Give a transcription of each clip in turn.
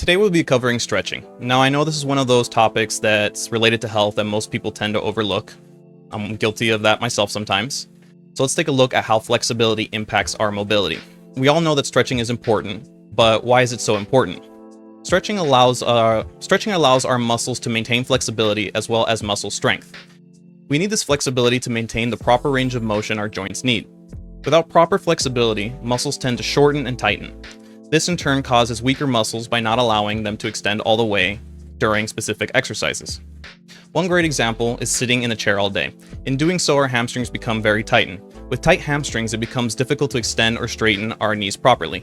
Today we'll be covering stretching. Now I know this is one of those topics that's related to health that most people tend to overlook. I'm guilty of that myself sometimes. So let's take a look at how flexibility impacts our mobility. We all know that stretching is important, but why is it so important? Stretching allows our muscles to maintain flexibility as well as muscle strength. We need this flexibility to maintain the proper range of motion our joints need. Without proper flexibility, muscles tend to shorten and tighten. This in turn causes weaker muscles by not allowing them to extend all the way during specific exercises. One great example is sitting in a chair all day. In doing so, our hamstrings become very tightened. With tight hamstrings, it becomes difficult to extend or straighten our knees properly,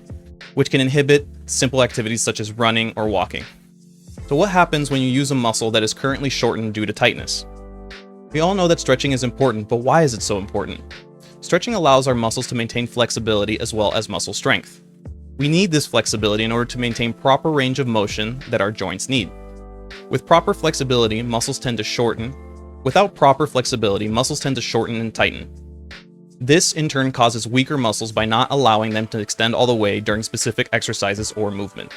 which can inhibit simple activities such as running or walking. So what happens when you use a muscle that is currently shortened due to tightness? We all know that stretching is important, but why is it so important? Stretching allows our muscles to maintain flexibility as well as muscle strength. We need this flexibility in order to maintain proper range of motion that our joints need. With proper flexibility, muscles tend to shorten. Without proper flexibility, muscles tend to shorten and tighten. This in turn causes weaker muscles by not allowing them to extend all the way during specific exercises or movement.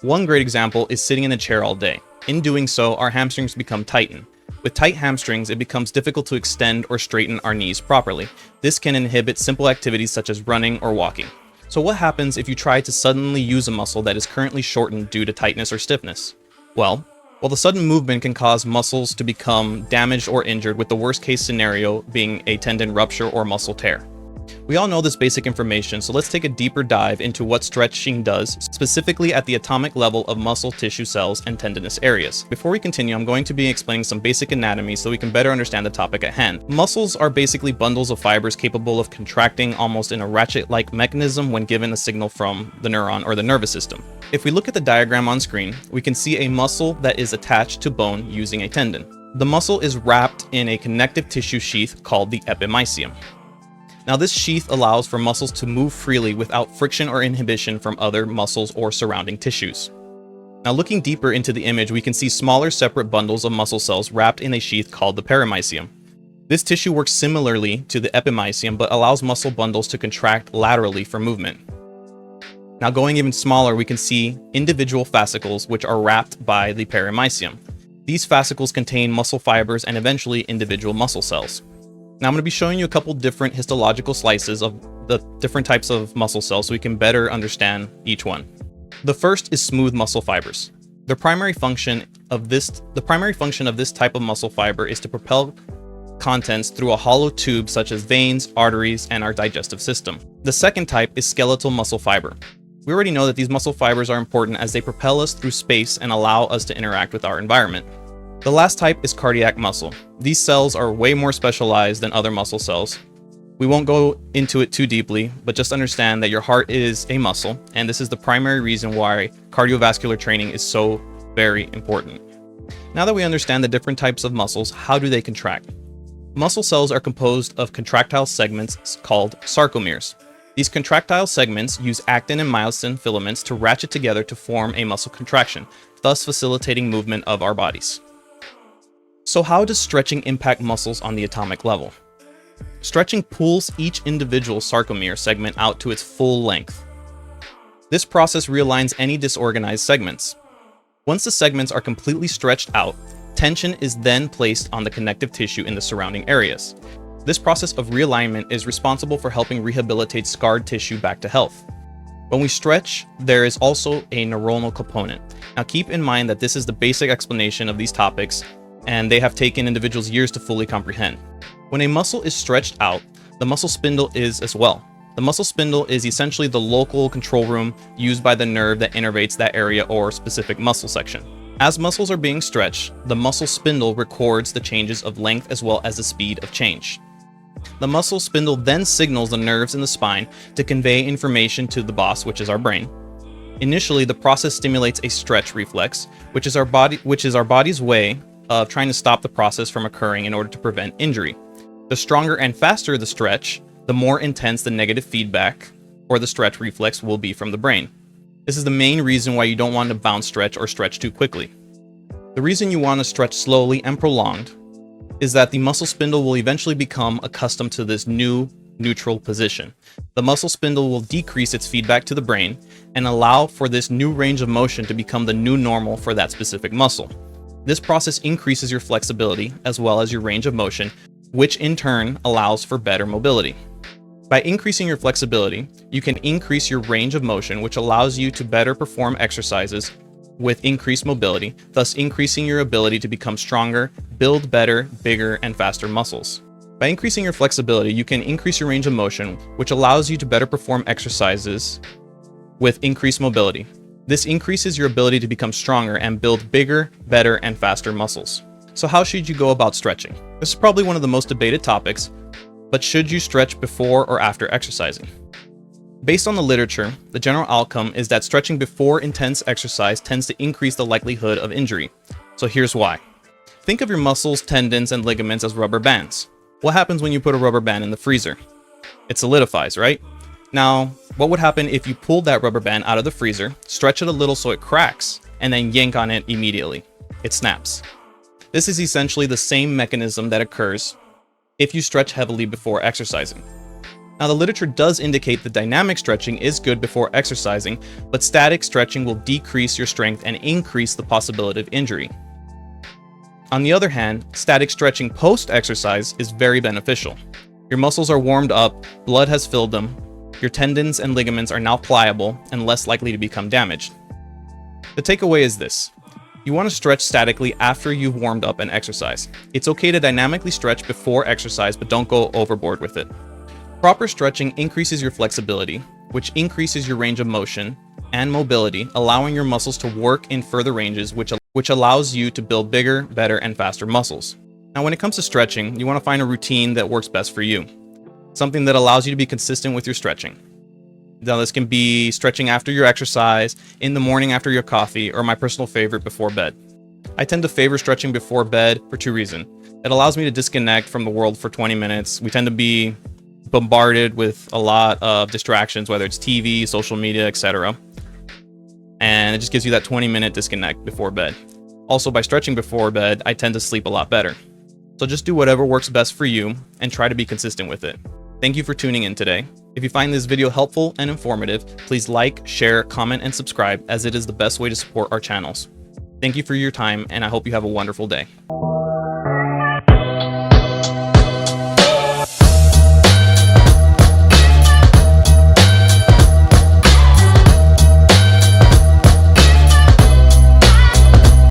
One great example is sitting in a chair all day. In doing so, our hamstrings become tightened. With tight hamstrings, it becomes difficult to extend or straighten our knees properly. This can inhibit simple activities such as running or walking. So what happens if you try to suddenly use a muscle that is currently shortened due to tightness or stiffness? Well, the sudden movement can cause muscles to become damaged or injured, with the worst case scenario being a tendon rupture or muscle tear. We all know this basic information, so let's take a deeper dive into what stretching does, specifically at the atomic level of muscle tissue cells and tendinous areas. Before we continue, I'm going to be explaining some basic anatomy so we can better understand the topic at hand. Muscles are basically bundles of fibers capable of contracting almost in a ratchet-like mechanism when given a signal from the neuron or the nervous system. If we look at the diagram on screen, we can see a muscle that is attached to bone using a tendon. The muscle is wrapped in a connective tissue sheath called the epimysium. Now this sheath allows for muscles to move freely without friction or inhibition from other muscles or surrounding tissues. Now looking deeper into the image, we can see smaller separate bundles of muscle cells wrapped in a sheath called the perimysium. This tissue works similarly to the epimysium but allows muscle bundles to contract laterally for movement. Now going even smaller, we can see individual fascicles which are wrapped by the perimysium. These fascicles contain muscle fibers and eventually individual muscle cells. Now I'm going to be showing you a couple different histological slices of the different types of muscle cells so we can better understand each one. The first is smooth muscle fibers. The primary function of this type of muscle fiber is to propel contents through a hollow tube such as veins, arteries, and our digestive system. The second type is skeletal muscle fiber. We already know that these muscle fibers are important as they propel us through space and allow us to interact with our environment. The last type is cardiac muscle. These cells are way more specialized than other muscle cells. We won't go into it too deeply, but just understand that your heart is a muscle, and this is the primary reason why cardiovascular training is so very important. Now that we understand the different types of muscles, how do they contract? Muscle cells are composed of contractile segments called sarcomeres. These contractile segments use actin and myosin filaments to ratchet together to form a muscle contraction, thus facilitating movement of our bodies. So how does stretching impact muscles on the atomic level? Stretching pulls each individual sarcomere segment out to its full length. This process realigns any disorganized segments. Once the segments are completely stretched out, tension is then placed on the connective tissue in the surrounding areas. This process of realignment is responsible for helping rehabilitate scarred tissue back to health. When we stretch, there is also a neuronal component. Now keep in mind that this is the basic explanation of these topics, and they have taken individuals years to fully comprehend. When a muscle is stretched out, the muscle spindle is as well. The muscle spindle is essentially the local control room used by the nerve that innervates that area or specific muscle section. As muscles are being stretched, the muscle spindle records the changes of length as well as the speed of change. The muscle spindle then signals the nerves in the spine to convey information to the boss, which is our brain. Initially, the process stimulates a stretch reflex, which is our body's way of trying to stop the process from occurring in order to prevent injury. The stronger and faster the stretch, the more intense the negative feedback or the stretch reflex will be from the brain. This is the main reason why you don't want to bounce stretch or stretch too quickly. The reason you want to stretch slowly and prolonged is that the muscle spindle will eventually become accustomed to this new neutral position. The muscle spindle will decrease its feedback to the brain and allow for this new range of motion to become the new normal for that specific muscle. This process increases your flexibility as well as your range of motion, which in turn allows for better mobility. By increasing your flexibility, you can increase your range of motion, which allows you to better perform exercises with increased mobility, thus increasing your ability to become stronger, build better, bigger, and faster muscles. By increasing your flexibility, you can increase your range of motion, which allows you to better perform exercises with increased mobility. This increases your ability to become stronger and build bigger, better, and faster muscles. So how should you go about stretching? This is probably one of the most debated topics, but should you stretch before or after exercising? Based on the literature, the general outcome is that stretching before intense exercise tends to increase the likelihood of injury. So here's why. Think of your muscles, tendons, and ligaments as rubber bands. What happens when you put a rubber band in the freezer? It solidifies, right? Now, what would happen if you pulled that rubber band out of the freezer, stretch it a little so it cracks, and then yank on it immediately? It snaps. This is essentially the same mechanism that occurs if you stretch heavily before exercising. Now, the literature does indicate that dynamic stretching is good before exercising, but static stretching will decrease your strength and increase the possibility of injury. On the other hand, static stretching post-exercise is very beneficial. Your muscles are warmed up, blood has filled them, your tendons and ligaments are now pliable and less likely to become damaged. The takeaway is this. You want to stretch statically after you've warmed up and exercise. It's okay to dynamically stretch before exercise, but don't go overboard with it. Proper stretching increases your flexibility, which increases your range of motion and mobility, allowing your muscles to work in further ranges, which allows you to build bigger, better, and faster muscles. Now, when it comes to stretching, you want to find a routine that works best for you. Something that allows you to be consistent with your stretching. Now, this can be stretching after your exercise, in the morning after your coffee, or my personal favorite, before bed. I tend to favor stretching before bed for two reasons. It allows me to disconnect from the world for 20 minutes. We tend to be bombarded with a lot of distractions, whether it's TV, social media, etc. And it just gives you that 20-minute disconnect before bed. Also, by stretching before bed, I tend to sleep a lot better. So just do whatever works best for you and try to be consistent with it. Thank you for tuning in today. If you find this video helpful and informative, please like, share, comment, and subscribe, as it is the best way to support our channels. Thank you for your time, and I hope you have a wonderful day.